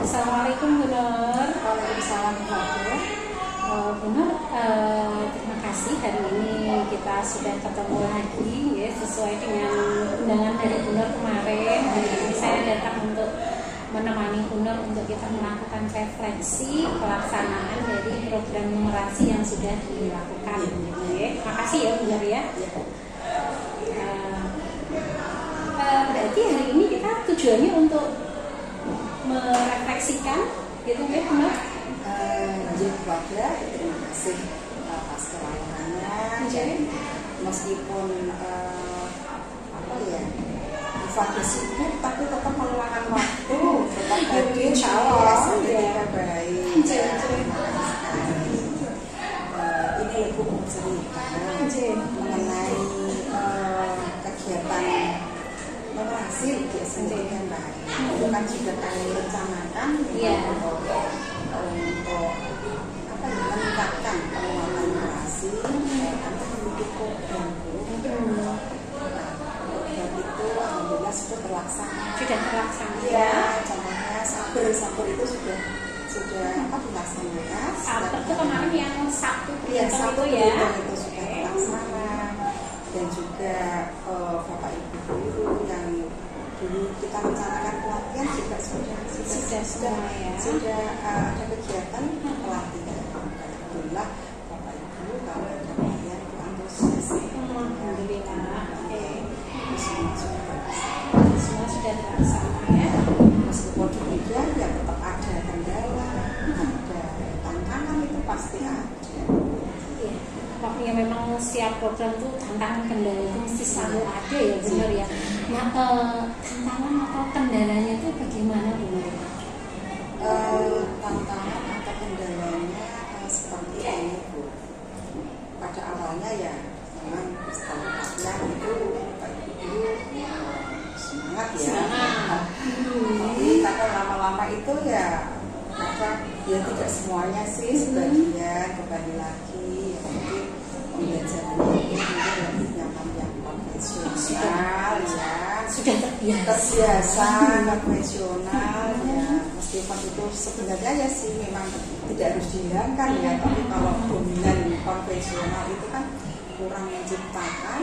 Assalamualaikum Bu Nur. Waalaikumsalam Bu Nur, terima kasih hari ini kita sudah ketemu lagi ya, sesuai dengan undangan dari Bu Nur kemarin. Hari ini saya datang untuk menemani Bu Nur untuk kita melakukan refleksi pelaksanaan dari program numerasi yang sudah dilakukan gitu ya. Terima kasih ya Bu Nur ya. Berarti hari ini kita tujuannya untuk merefleksikan gitu ya Bu Nur. keluarga, terima kasih atas kelahirannya. Meskipun Fadil sibuk, tapi tetap meluangkan waktu, tetap hadir. Insya Allah Kita baik. Ini Ibu mau cerita mengenai kegiatan numerasi di SMP kan baik. Itu kan sudah kami rencanakan untuk meningkatkan penguatan numerasi. Kami memiliki program itu alhamdulillah sudah terlaksana. Ya, contohnya sabar itu sudah dilaksanakan. Sabar itu kemarin yang Sabtu ya, Sabtu ya. Itu sudah terlaksana. Dan juga Bapak Ibu guru yang dulu kita rencanakan pelatihan juga sudah ada kegiatan pelatihan. Alhamdulillah Bapak Ibu kalau ada pelatihan itu antusias. Alhamdulillah. Semua sudah terlaksana ya. Meskipun demikian ya tetap ada kendala, ada tantangan, itu pasti ada. Ya memang setiap program itu tantangan kendala itu mesti selalu ada ya benar ya. Nah tantangan atau kendalanya itu bagaimana Bu Nur? Tantangan atau kendalanya seperti ini Bu. Pada awalnya ya memang setelah pelatihan itu Pak Ibu semangat ya. Tapi karena lama-lama itu ya tidak semuanya sih, sebagian kembali lagi. Pembelajarannya itu lebih nyaman yang konvensional ya, sudah terbiasa konvensional ya. Meskipun itu sebenarnya ya sih memang tidak harus dihilangkan ya, tapi kalau dominan konvensional itu kan kurang menciptakan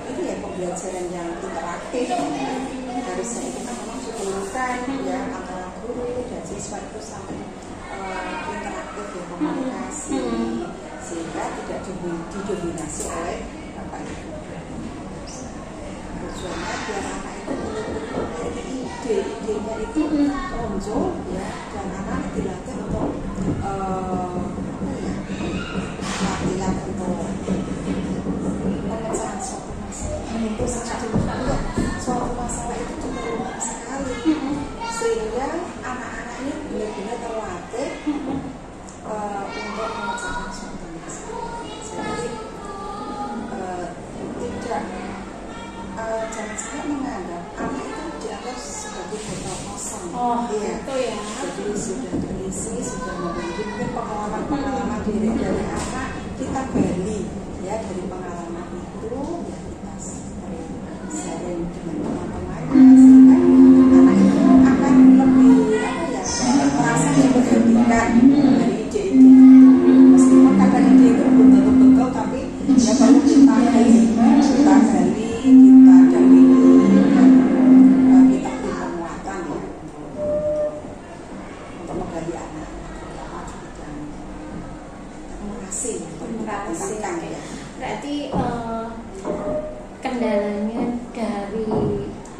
itu ya pembelajaran yang interaktif. Harusnya itu kan memang dihubungkan ya antara guru dan siswa itu sampai interaktif ya, komunikasi, sehingga tidak didominasi oleh Bapak Ibu. Tujuannya biar anak itu ide-idenya itu muncul ya, dan anak dilatih untuk latihan untuk pemecahan suatu masalah. Itu suatu masalah itu juga rumit sekali, sehingga anak-anak ini benar-benar terlatih untuk memecahkan suatu masalah. Jadi jangan sampai menganggap anak itu dianggap sebagai botol kosong. Itu ya. Jadi sudah terisi, sudah memiliki pengalaman diri dari anak, kita gali ya dari pengalaman itu ya, kita sharing dengan teman-temannya, sehingga anak itu akan lebih merasa diperhatikan dari ide itu. Meskipun kadang ide itu belum tentu betul, tapi ya kalau kita gali, kita dampingi, kita beri penguatan ya untuk menggali anak, terutama di bidang numerasi ya. Berarti kendalanya dari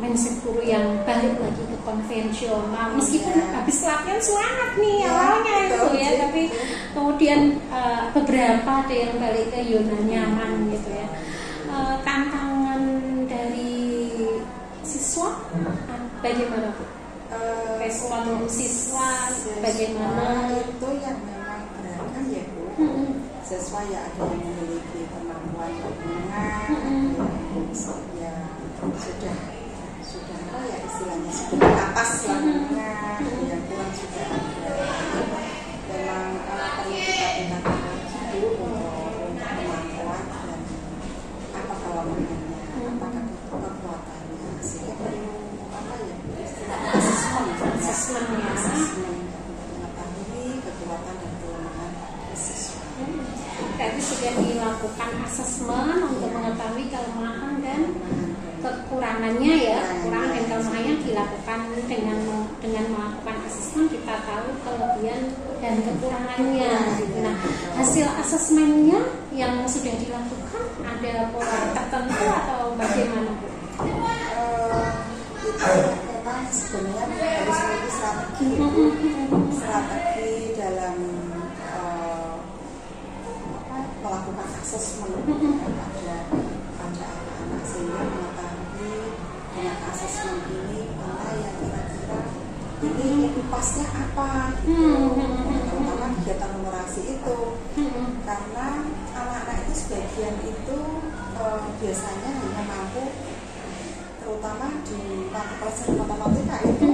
mindset guru yang balik lagi ke konvensional, meskipun habis latihan semangat nih awalnya itu ya, tapi kemudian beberapa ada yang balik ke zona nyaman gitu ya. Tantangan dari siswa bagaimana Bu? Respon siswa bagaimana? Itu yang memang beragam ya Bu. Siswa ya ada yang memiliki kemampuan hubungan, ya sudah apa ya istilahnya, sudah atas hubungan, yang kurang juga ada. Memang perlu kita tingkatkan lagi Bu untuk kemampuan dan apa kelemahannya, apakah kekuatannya, sehingga perlu apa ya istilahnya asesmennya. Asesmen mengetahui kekuatan dan kelemahan siswa. Berarti sudah dilakukan asesmen untuk mengetahui kelemahan dan kekurangannya ya, kekurangan dan kelemahannya dilakukan dengan melakukan asesmen, kita tahu kelebihan dan kekurangannya. Nah, hasil asesmennya yang sudah dilakukan ada pola tertentu atau bagaimana Bu? Itu memang sebenarnya harus memiliki strategi dalam melakukan asesmen pada anak-anak, sehingga mengetahui dengan asesmen ini mana yang kira-kira ini pasnya apa, terutama kegiatan numerasi itu, karena anak-anak itu sebagian itu biasanya hanya mampu, terutama di pelajaran matematika itu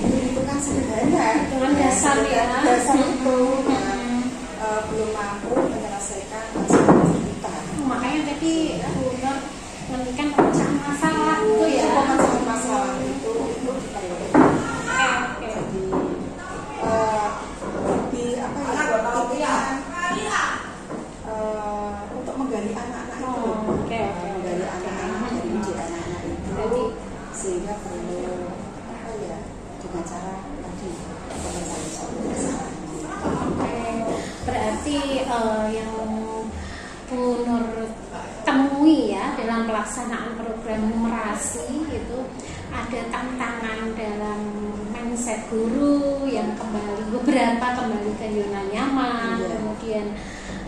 itu kan sederhana, dengan dasar ya, dasar itu belum mampu menyelesaikan masalah kita. Makanya tadi Nur menekan pemecahan masalah itu ya. Pemecahan masalah itu diperlukan. Jadi lebih apa ya? Untuk menggali anak-anak itu, menggali anak-anak dari uji anak-anak itu, sehingga perlu apa ya? Dengan cara tadi pemecahan masalah. Berarti yang Bu Nur temui ya dalam pelaksanaan program numerasi itu ada tantangan dalam mindset guru yang beberapa kembali ke zona nyaman, kemudian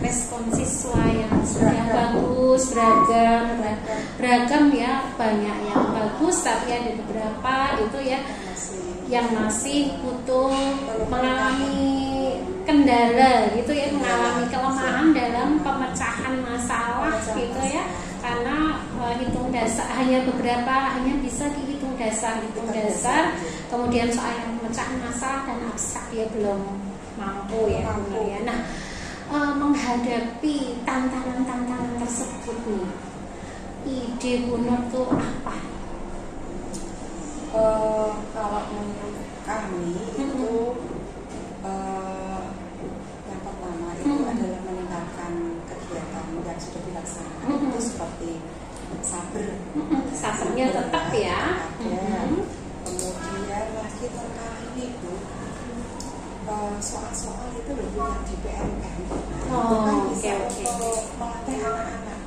respon siswa yang sudah bagus, beragam ya, banyak yang bagus tapi ada beberapa itu ya yang masih butuh mengalami kendala gitu ya, mengalami kelemahan dalam pemecahan masalah gitu ya, karena hitung dasar hanya bisa dihitung dasar, kemudian soal yang pemecahan masalah dan abstrak dia belum mampu ya. Nah, menghadapi tantangan tersebut nih, ide Bu Nur tuh apa? Kalau menurut kami itu yang pertama itu adalah meningkatkan kegiatan yang sudah dilaksanakan itu seperti sabarnya tetap ya. Kemudian lagi terkait itu soal-soal itu lebih yang di PMN kan bisa untuk melatih anak-anak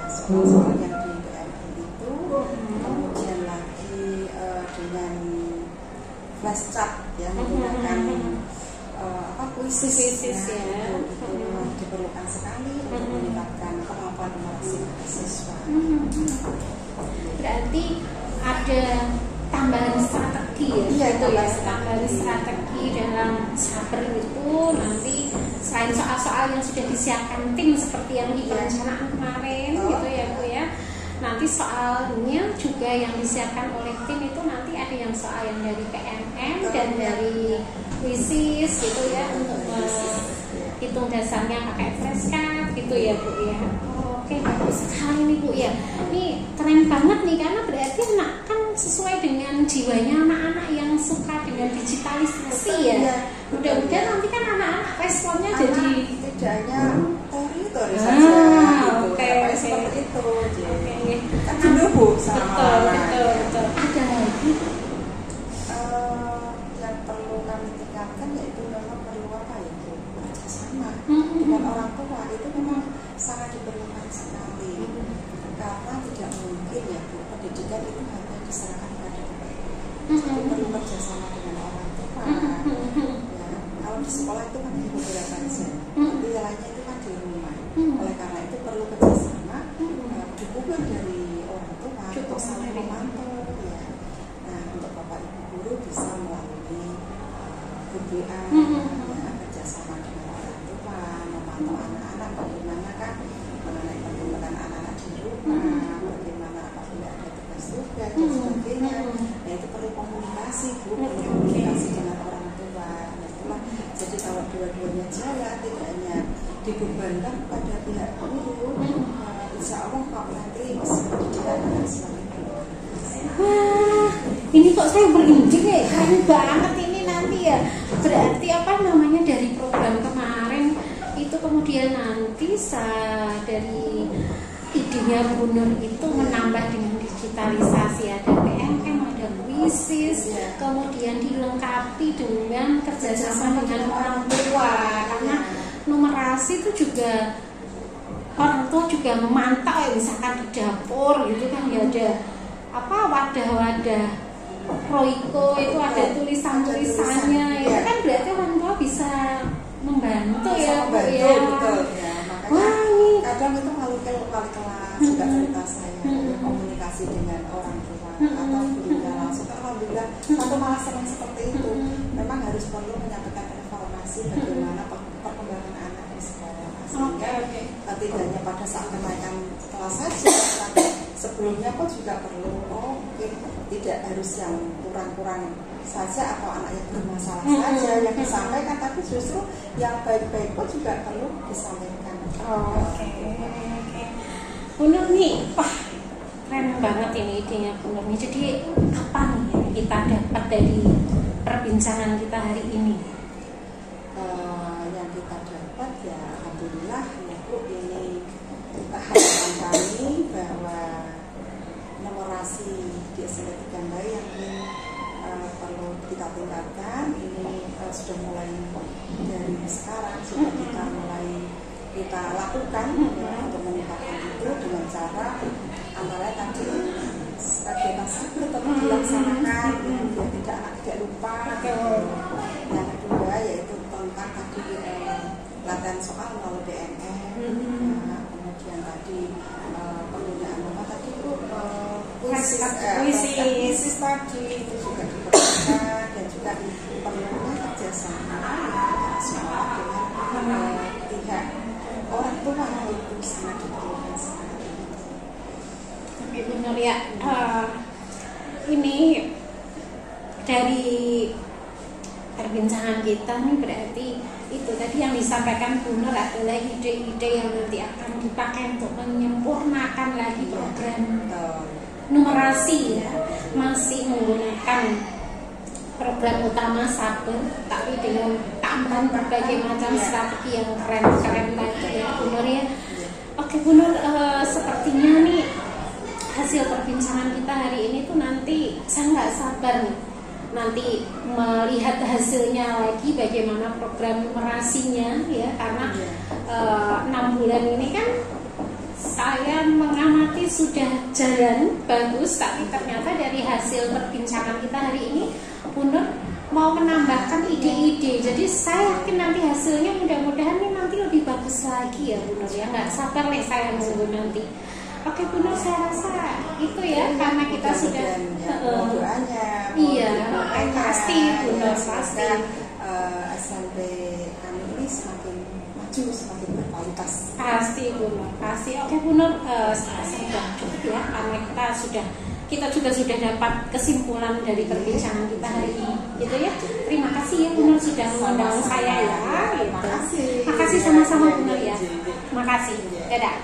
soal-soal yang di PMN itu. Kemudian lagi dengan flash chat ya, menggunakan kuisis ya, itu diperlukan sekali untuk meningkatkan kemampuan numerasi siswa. Berarti ada tambahan strategi ya, tambahan strategi dalam saber itu nanti selain soal-soal yang sudah disiapkan tim seperti yang di perencanaan kemarin gitu ya Bu ya. Nanti soalnya juga yang disiapkan oleh tim itu nanti ada yang soal yang dari PMN dan dari wisis gitu ya, untuk hitung dasarnya pakai flashcard gitu ya Bu ya. Oke, bagus sekali nih Bu ya. Ini keren banget nih, karena berarti anak kan sesuai dengan jiwanya anak-anak yang suka dengan digitalisasi ya. Mudah-mudahan nanti kan anak-anak responnya jadi tidak hanya teori saja. Oke. Seperti itu. Kan dulu Bu sama. Betul. Ada lagi yang perlu kami tingkatkan, yaitu memang perlu apa ya Bu? Kerjasama dengan orang tua itu memang sangat diperlukan sekali. Karena tidak mungkin ya Bu, pendidikan itu hanya diserahkan pada guru. Jadi perlu kerjasama dengan orang tua. Kalau di sekolah itu kan beberapa jam, tapi yang lainnya itu kan di rumah. Oleh karena itu perlu kerjasama, dukungan dari orang tua untuk saling memantau ya. Nah, untuk Bapak Ibu guru bisa melalui VBA kerjasama dengan orang tua, memantau anak-anak bagaimana kan mengenai perkembangan anak-anak di rumah, bagaimana apabila ada tugas-tugas dan sebagainya. Nah, itu perlu komunikasi Bu, komunikasi dengan orang tua. Jadi kalau dua-duanya jalan, tidak hanya dibebankan pada pihak guru, insya Allah kalau nanti pendidikan akan semakin baik. ini kok saya merinding ya, keren banget ini nanti ya. Berarti apa namanya dari program kemarin itu kemudian nanti dari idenya Bu Nur itu menambah dengan digitalisasi, ada PMM, ada kuisis, kemudian dilengkapi dengan kerjasama dengan orang tua, karena numerasi itu juga orang tua juga memantau ya, misalkan di dapur gitu kan ya, ada apa wadah-wadah Proiko itu ada tulisan-tulisannya, itu kan berarti orang tua bisa membantu ya Bu ya. Betul ya, makanya kadang itu kalau kelas juga cerita saya komunikasi dengan orang tua atau gurunya langsung, alhamdulillah atau malah senang seperti itu. Memang harus perlu menyampaikan informasi bagaimana perkembangan anak di sekolah, sehingga tidaknya pada saat kenaikan kelas saja, tapi sebelumnya pun juga perlu mungkin tidak harus yang kurang-kurang saja atau anak yang bermasalah saja yang disampaikan, tapi justru yang baik-baik pun juga perlu disampaikan. Oke. Bu Nur nih, wah keren banget ini idenya Bu Nur nih. Jadi apa nih yang kita dapat dari perbincangan kita hari ini? Yang kita dapat ya alhamdulillah ya Bu, ini harapan kami bahwa numerasi di SMP 3 Mbai yang ini perlu kita tingkatkan. Ini sudah mulai dari sekarang, sudah kita lakukan ya, untuk meningkatkan itu dengan cara antara tadi kegiatan sabar tetap dilaksanakan biar tidak anak tidak lupa. Yang kedua yaitu tentang tadi latihan soal melalui BMM, kemudian tadi penggunaan apa tadi itu kuisis tadi itu juga diperlukan, dan juga perlunya kerjasama sekolah dengan pihak orang tua itu sangat diperlukan sekali. Oke Bu Nur ya, ini dari perbincangan kita nih berarti itu tadi yang disampaikan Bu Nur adalah ide-ide yang nanti akan dipakai untuk menyempurnakan lagi program numerasi ya, masih menggunakan program utama sabar tapi dengan tambahan berbagai macam strategi yang keren-keren lagi ya Bu Nur ya. Oke Bu Nur, sepertinya nih hasil perbincangan kita hari ini tuh nanti saya nggak sabar nih nanti melihat hasilnya lagi bagaimana program numerasinya ya, karena 6 bulan ini kan saya mengamati sudah jalan bagus, tapi ternyata dari hasil perbincangan kita hari ini Bu Nur mau menambahkan ide-ide, jadi saya yakin nanti hasilnya mudah-mudahan nih nanti lebih bagus lagi ya Bu Nur ya, nggak sabar nih saya nunggu nanti. Oke Bu Nur, saya rasa itu ya, karena kita sudah doanya, iya pasti Bu Nur pasti SMP kami ini semakin maju, semakin berkualitas. Pasti Bu Nur, pasti. Oke Bu Nur, saya sudah cukup ya, karena kita juga sudah dapat kesimpulan dari perbincangan kita hari ini, gitu ya. Terima kasih ya Bu Nur sudah mengundang saya ya. Gitu. Makasih sama-sama Bu Nur ya. Makasih. Dadah.